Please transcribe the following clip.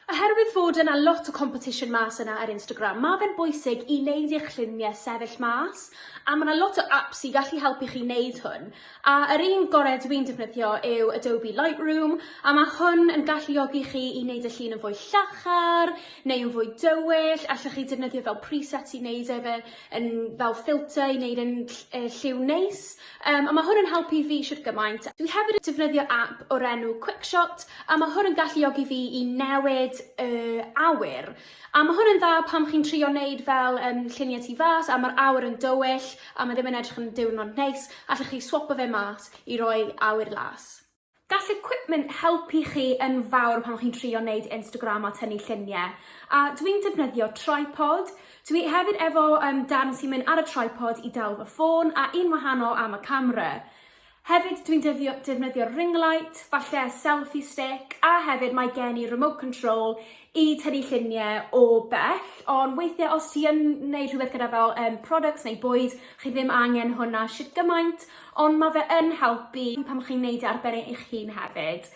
Oherwydd fod yna lot o competition mas yna ar Instagram, mae fe'n bwysig i wneud eich lluniau sefyll mas, a mae yna lot o apps i gallu helpu chi wneud hwn. A yr un gorau dwi'n defnyddio yw Adobe Lightroom, a mae hwn yn galluogi chi i wneud y llun yn fwy llachar, neu yn fwy dywyll, allwch chi defnyddio fel preset i wneud fel filter i wneud yn lliw neis. A mae hwn yn helpu fi siwr gymaint. Dwi hefyd yn defnyddio app o'r enw Quickshot, a mae hwn yn galluogi fi i newid awyr. A mae hwn yn dda pam chi'n trio wneud fel lluniau tu fas a mae'r awyr yn dywyll a mae ddim yn edrych yn diwrnod neis, allwch chi swapo fe mas i roi awyr las. Gall equipment helpu chi yn fawr pan chi'n trio wneud Instagram a tynnu lluniau. A dwi'n defnyddio tripod. Dwi hefyd efo darn sy'n mynd ar y tripod i dal fy ffôn a un wahanol am y camera. Hefyd dwi'n defnyddio ring light, falle selfie stick, a hefyd mae gen i remote control i tynnu lluniau o bell, ond weithiau os ti yn gwneud rhywbeth gyda fel products neu bwyd, chi ddim angen hwnna shit gymaint, ond mae fe yn helpu pan chi'n gwneud ar ben eich hun hefyd.